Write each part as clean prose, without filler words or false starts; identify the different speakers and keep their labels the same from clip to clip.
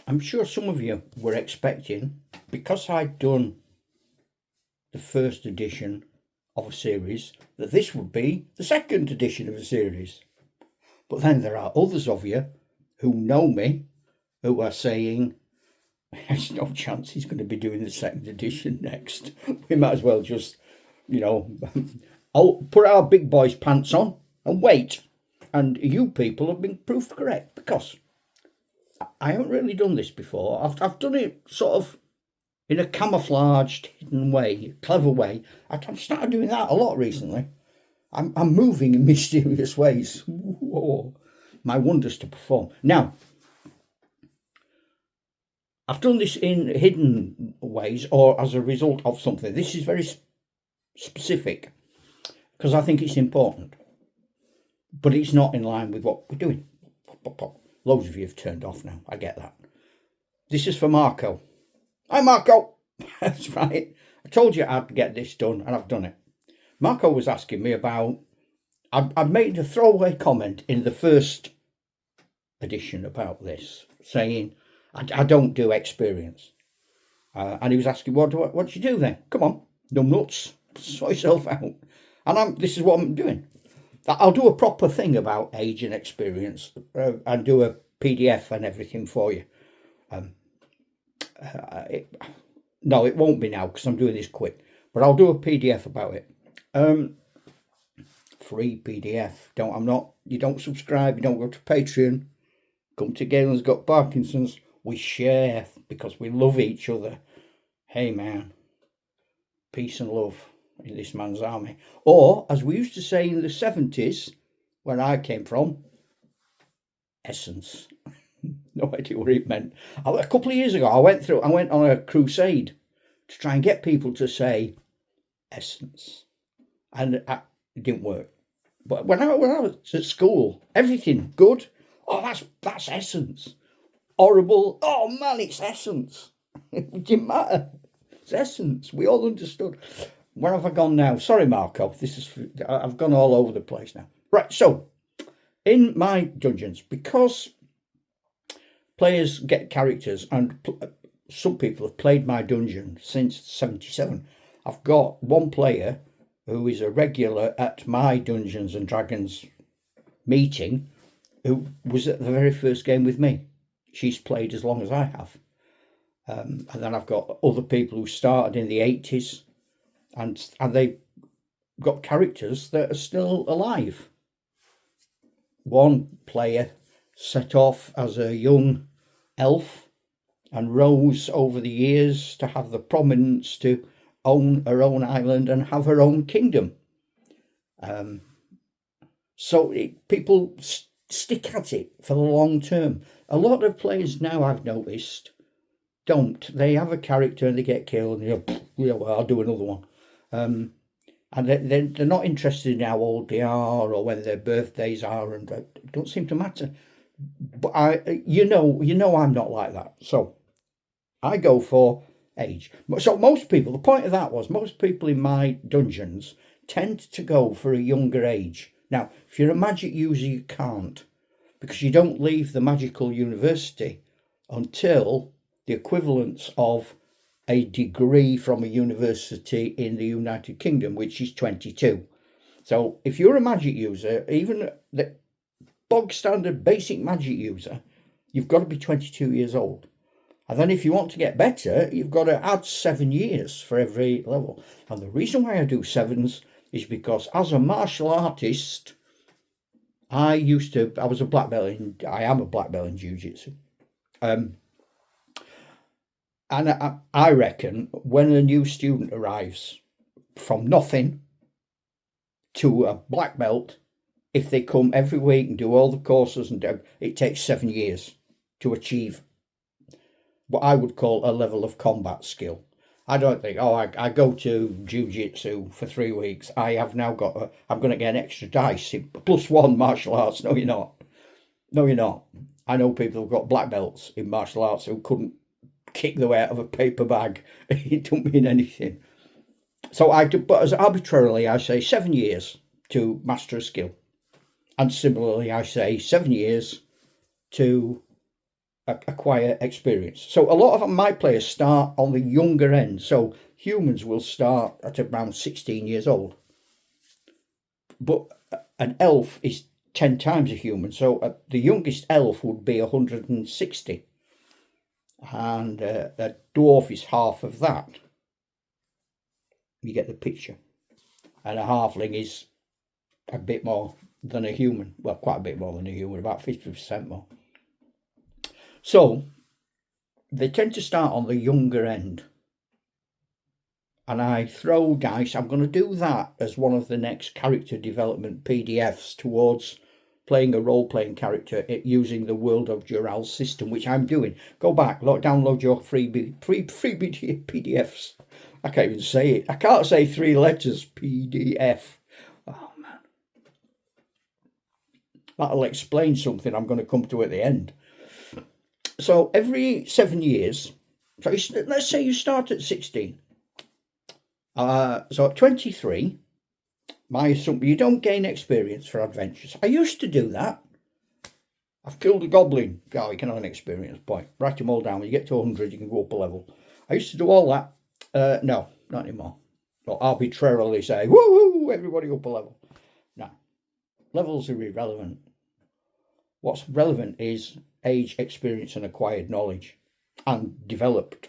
Speaker 1: I'm sure some of you were expecting, because I'd done the first edition of a series, that this would be the second edition of a series. But then there are others of you who know me who are saying, there's no chance he's going to be doing the second edition next. We might as well just, put our big boys' pants on and wait. And you people have been proved correct, because I haven't really done this before. I've done it sort of in a camouflaged, hidden way, clever way. I've started doing that a lot recently. I'm moving in mysterious ways. Whoa, my wonders to perform. Now, I've done this in hidden ways or as a result of something. This is very specific because I think it's important, but it's not in line with what we're doing. Loads of you have turned off now. I get that. This is for Marco. Hi, Marco. That's right. I told you I'd get this done, and I've done it. Marco was asking me about... I made a throwaway comment in the first edition about this, saying I don't do experience. And he was asking, what do you do then? Come on, numb nuts, sort yourself out. And this is what I'm doing. I'll do a proper thing about age and experience and do a PDF and everything for you. No, it won't be now because I'm doing this quick, but I'll do a PDF about it. Free PDF. You don't subscribe, you don't go to Patreon. Come to Galen's Got Parkinson's. We share because we love each other. Hey man, peace and love in this man's army. Or, as we used to say in the 70s, where I came from, essence. No idea what it meant. A couple of years ago, I went on a crusade to try and get people to say essence. And it didn't work. But when I was at school, everything good. Oh, that's essence. Horrible. Oh man, it's essence. It didn't matter. It's essence. We all understood. Where have I gone now? Sorry, Marco. I've gone all over the place now. Right. So, in my dungeons, because players get characters, and some people have played my dungeon since 77. I've got one player who is a regular at my Dungeons and Dragons meeting, who was at the very first game with me. She's played as long as I have. And then I've got other people who started in the 80s, and they've got characters that are still alive. One player set off as a young elf and rose over the years to have the prominence to own her own island and have her own kingdom. So people stick at it for the long term. A lot of players now, I've noticed, don't. They have a character and they get killed and well, I'll do another one. And they're not interested in how old they are or when their birthdays are, and it don't seem to matter. But I'm not like that. So I go for age. So most people, the point of that was, most people in my dungeons tend to go for a younger age. Now, if you're a magic user, you can't, because you don't leave the magical university until the equivalence of a degree from a university in the United Kingdom, which is 22. So if you're a magic user, even the bog standard basic magic user, you've got to be 22 years old. And then if you want to get better, you've got to add 7 years for every level. And the reason why I do 7s is because as a martial artist, I am a black belt in jiu-jitsu. And I reckon when a new student arrives from nothing to a black belt, if they come every week and do all the courses, it takes 7 years to achieve what I would call a level of combat skill. I don't think, I go to jiu-jitsu for 3 weeks. I'm going to get an extra dice, +1 martial arts. No, you're not. No, you're not. I know people who've got black belts in martial arts who couldn't kick the way out of a paper bag. It don't mean anything. So but as arbitrarily, I say 7 years to master a skill. And similarly, I say 7 years to acquire experience. So a lot of my players start on the younger end. So humans will start at around 16 years old. But an elf is 10 times a human. So the youngest elf would be 160. And a dwarf is half of that. You get the picture. And a halfling is a bit more than a human. Well, quite a bit more than a human, about 50% more. So they tend to start on the younger end. And I throw dice. I'm going to do that as one of the next character development PDFs towards playing a role-playing character using the World of Jural system, which I'm doing. Go back, download your free PDFs. I can't even say it. I can't say 3 letters, PDF. Oh, man. That'll explain something I'm going to come to at the end. So every 7 years, so let's say you start at 16. So at 23, my assumption, you don't gain experience for adventures. I used to do that. I've killed a goblin. Oh, you can have an experience point. Write them all down. When you get to 100, you can go up a level. I used to do all that. No, not anymore. I'll arbitrarily say, woo, everybody up a level. No, levels are irrelevant. What's relevant is age, experience, and acquired knowledge, and developed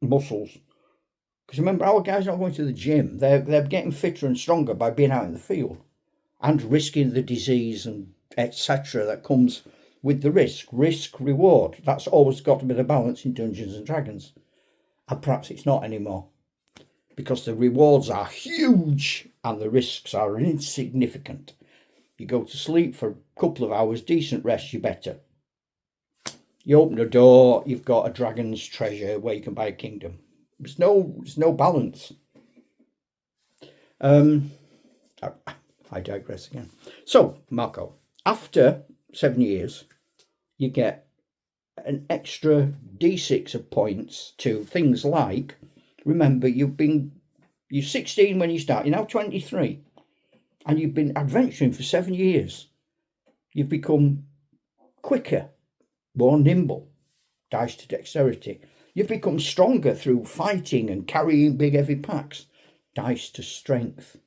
Speaker 1: muscles. Because remember, our guys are not going to the gym. They're getting fitter and stronger by being out in the field and risking the disease and etc. that comes with the risk. Risk, reward. That's always got to be the balance in Dungeons and Dragons. And perhaps it's not anymore. Because the rewards are huge and the risks are insignificant. You go to sleep for a couple of hours, decent rest, you're better. You open a door, you've got a dragon's treasure where you can buy a kingdom. There's no balance. I digress again. So, Marco, after 7 years, you get an extra D6 of points to things like, remember, you're 16 when you start, you're now 23, and you've been adventuring for 7 years. You've become quicker, more nimble, dice to dexterity. You've become stronger through fighting and carrying big heavy packs. Dice to strength.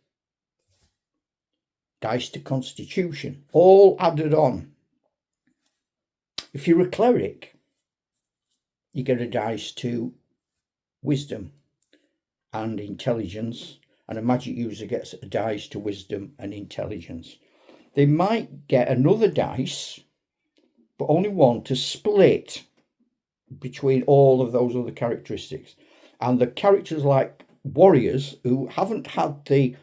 Speaker 1: Dice to constitution. All added on. If you're a cleric, you get a dice to wisdom and intelligence. And a magic user gets a dice to wisdom and intelligence. They might get another dice, but only one to split between all of those other characteristics. And the characters like warriors who haven't had the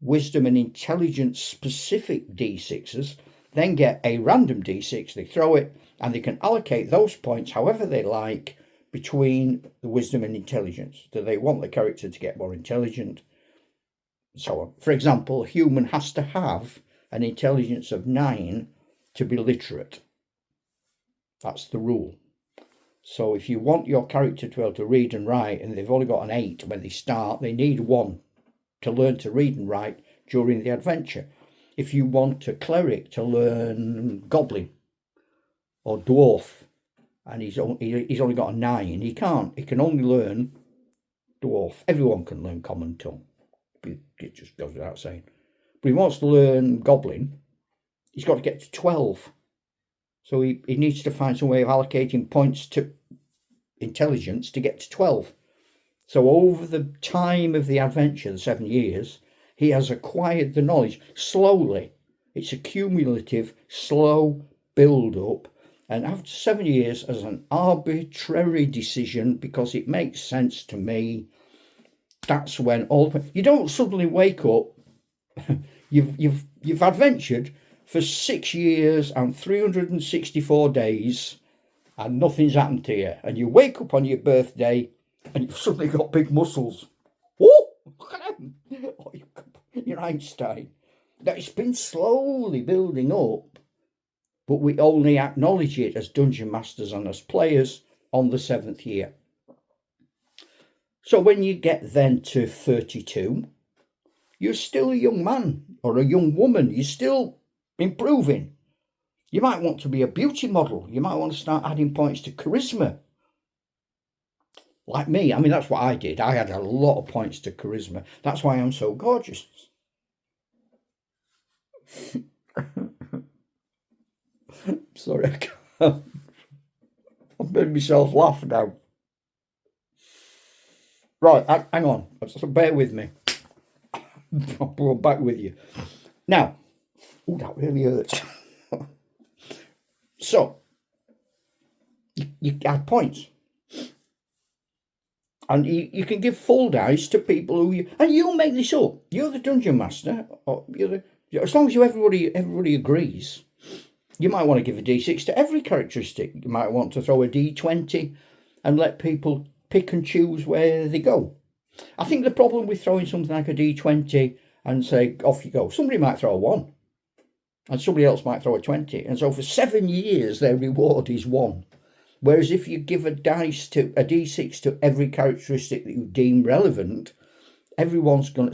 Speaker 1: wisdom and intelligence specific D6s then get a random D6. They throw it and they can allocate those points however they like between the wisdom and intelligence. Do they want the character to get more intelligent? So on. For example, a human has to have an intelligence of 9 to be literate. That's the rule. So if you want your character to be able to read and write and they've only got an 8 when they start, they need 1 to learn to read and write during the adventure. If you want a cleric to learn goblin or dwarf and he's only got a 9, he can only learn dwarf. Everyone can learn common tongue. It just goes without saying. But he wants to learn goblin, he's got to get to 12. So he needs to find some way of allocating points to intelligence to get to 12. So over the time of the adventure, the 7 years, he has acquired the knowledge slowly. It's a cumulative, slow build-up. And after 7 years, as an arbitrary decision, because it makes sense to me, that's when you don't suddenly wake up. You've adventured for 6 years and 364 days, and nothing's happened to you. And you wake up on your birthday, and you've suddenly got big muscles. Oh, look at them! Oh, you're Einstein. Now, it's been slowly building up, but we only acknowledge it as dungeon masters and as players on the 7th year. So when you get then to 32, you're still a young man or a young woman. You're still improving. You might want to be a beauty model. You might want to start adding points to charisma. Like me, I mean, that's what I did. I had a lot of points to charisma. That's why I'm so gorgeous. Sorry, I've made myself laugh now. Right, hang on. So bear with me. I'll go back with you. Now, oh, that really hurts. So, you add points. And you can give full dice to people who and you'll make this up. You're the dungeon master, or as long as everybody agrees. You might want to give a d6 to every characteristic. You might want to throw a d20 and let people pick and choose where they go. I think the problem with throwing something like a d20 and say, off you go, somebody might throw a 1 and somebody else might throw a 20. And so for 7 years, their reward is 1. Whereas if you give a d6 to every characteristic that you deem relevant, somebody's going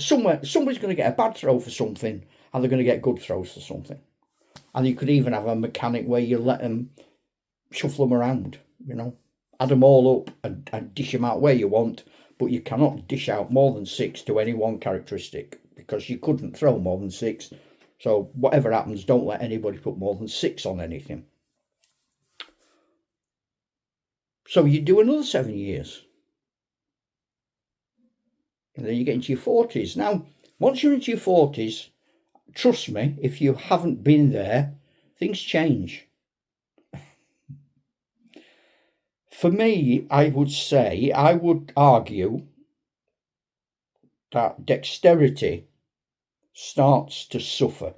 Speaker 1: to get a bad throw for something and they're going to get good throws for something. And you could even have a mechanic where you let them shuffle them around, add them all up and dish them out where you want, but you cannot dish out more than 6 to any one characteristic because you couldn't throw more than 6. So whatever happens, don't let anybody put more than 6 on anything. So you do another 7 years. And then you get into your 40s. Now, once you're into your 40s, trust me, if you haven't been there, things change. For me, I would argue that dexterity starts to suffer.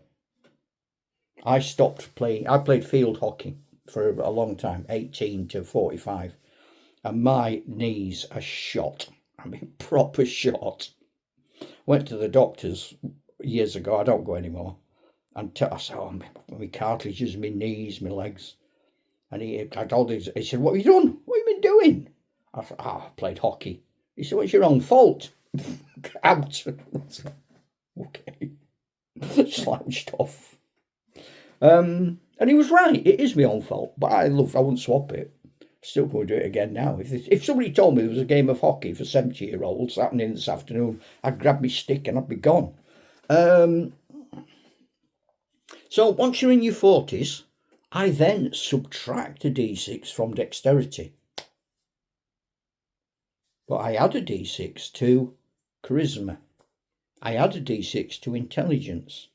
Speaker 1: I played field hockey for a long time, 18 to 45, and my knees are shot. I mean, proper shot. Went to the doctors years ago. I don't go anymore. And I said, my cartilages, my knees, my legs. And he said, what have you done? What have you been doing? I said, I played hockey. He said, well, it's your own fault. Out. Okay. Slouched off. And he was right. It is my own fault, but I wouldn't swap it. Still going to do it again now. If somebody told me there was a game of hockey for 70-year-olds happening this afternoon, I'd grab my stick and I'd be gone. So once you're in your 40s, I then subtract a d6 from dexterity. But I add a d6 to charisma. I add a d6 to intelligence.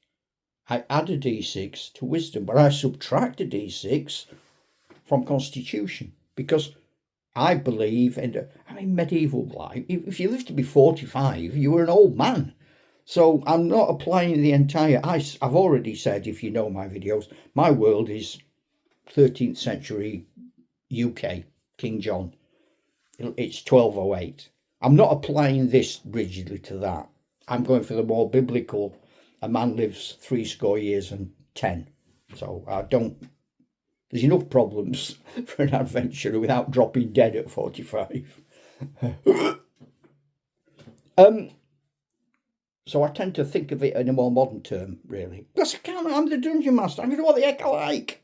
Speaker 1: I add a d6 to wisdom, but I subtract a d6 from constitution because I believe in medieval life. If you lived to be 45, you were an old man. So I'm not applying the entire. I've already said, if you know my videos, my world is 13th century UK, King John. It's 1208. I'm not applying this rigidly to that. I'm going for the more biblical. A man lives 70 years and 10. So I don't. There's enough problems for an adventurer without dropping dead at 45. So I tend to think of it in a more modern term, really. Because I'm the dungeon master. I'm going to do what the heck I like.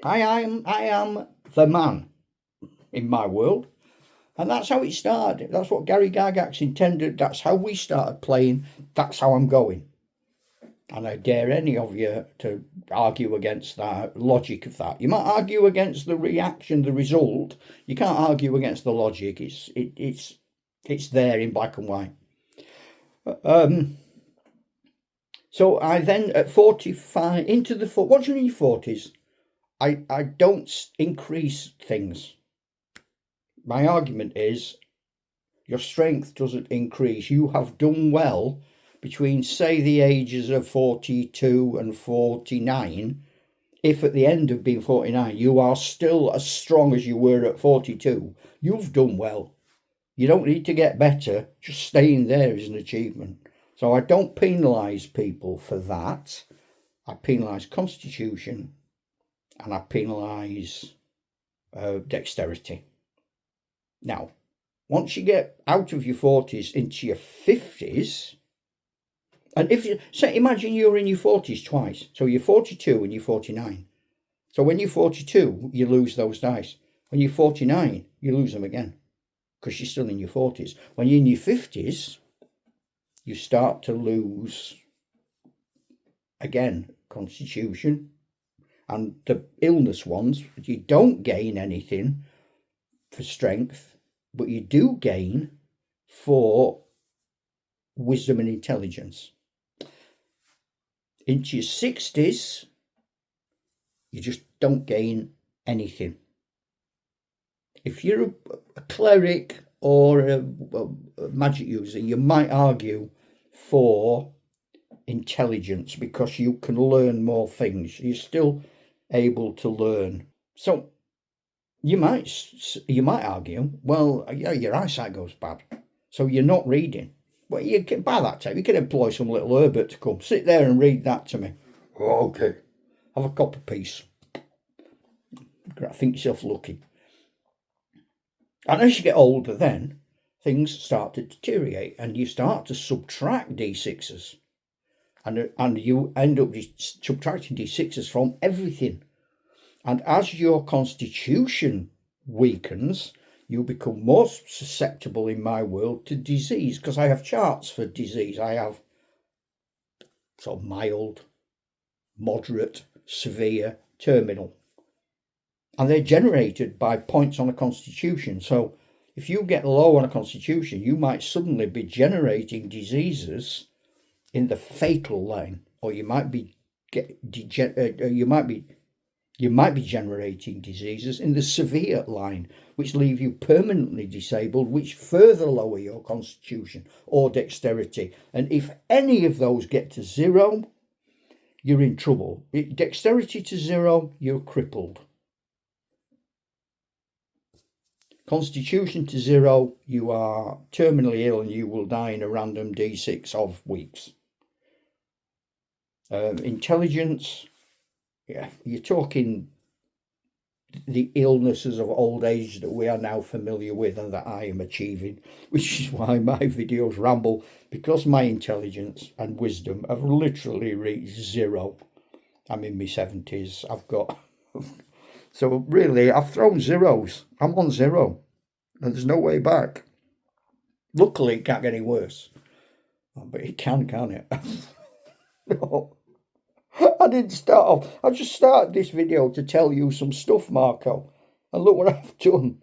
Speaker 1: I am the man in my world. And that's how it started. That's what Gary Gygax intended. That's how we started playing. That's how I'm going. And I dare any of you to argue against that logic of that. You might argue against the reaction, the result. You can't argue against the logic. It's there in black and white. So I then at 45 once you're in your 40s, I don't increase things. My argument is your strength doesn't increase. You have done well between, say, the ages of 42 and 49. If at the end of being 49, you are still as strong as you were at 42, you've done well. You don't need to get better. Just staying there is an achievement. So I don't penalise people for that. I penalise constitution and I penalise dexterity. Now, once you get out of your 40s into your 50s, And if you say, imagine you're in your 40s twice. So you're 42 and you're 49. So when you're 42, you lose those dice. When you're 49, you lose them again because you're still in your 40s. When you're in your 50s, you start to lose, again, constitution. And the illness ones, you don't gain anything for strength, but you do gain for wisdom and intelligence. Into your 60s, you just don't gain anything. If you're a cleric or a magic user, you might argue for intelligence because you can learn more things. You're still able to learn. So you might argue, well, yeah, your eyesight goes bad, so you're not reading. Well, you can, by that time, you can employ some little Herbert to come sit there and read that to me. Oh, okay, have a copper piece. Think yourself lucky. And as you get older, then things start to deteriorate, and you start to subtract d6s, and you end up subtracting d6s from everything. And as your constitution weakens, you become more susceptible in my world to disease, because I have charts for disease. I have sort of mild, moderate, severe, terminal. And they're generated by points on a constitution. So if you get low on a constitution, you might suddenly be generating diseases in the fatal line, or you might be generating diseases in the severe line, which leave you permanently disabled, which further lower your constitution or dexterity. And if any of those get to 0, you're in trouble. Dexterity to 0, you're crippled. Constitution to 0, you are terminally ill and you will die in a random d6 of weeks. Intelligence, yeah, you're talking the illnesses of old age that we are now familiar with and that I am achieving, which is why my videos ramble, because my intelligence and wisdom have literally reached 0. I'm in my 70s. I've got... So really, I've thrown zeros. I'm on 0. And there's no way back. Luckily, it can't get any worse. But it can it? No. I didn't start off. I just started this video to tell you some stuff, Marco. And look what I've done.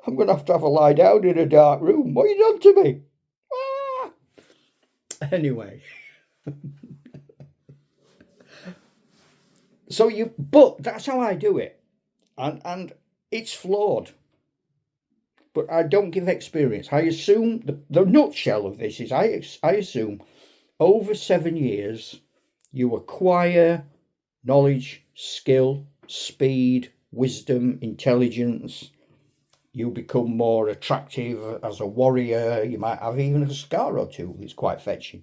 Speaker 1: I'm going to have a lie down in a dark room. What have you done to me? Ah! Anyway. But that's how I do it. And it's flawed. But I don't give experience. I assume, the nutshell of this is, I assume over 7 years, you acquire knowledge, skill, speed, wisdom, intelligence. You become more attractive as a warrior. You might have even a scar or two that's quite fetching.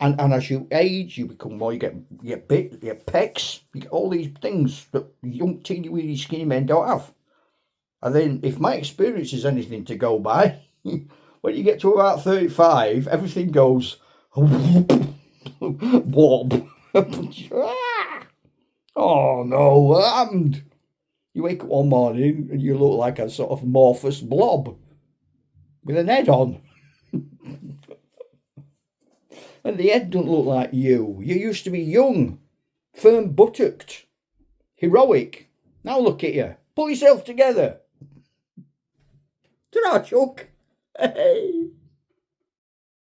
Speaker 1: And as you age, you become more, you get big, you get pecs, you get all these things that young teeny weeny skinny men don't have. And then if my experience is anything to go by, when you get to about 35, everything goes blob. Oh no, what happened? You wake up one morning and you look like a sort of amorphous blob with an head on. And the head don't look like you. You used to be young, firm buttocked, heroic. Now look at you. Pull yourself together. Ta-ra, Chuck. Hey.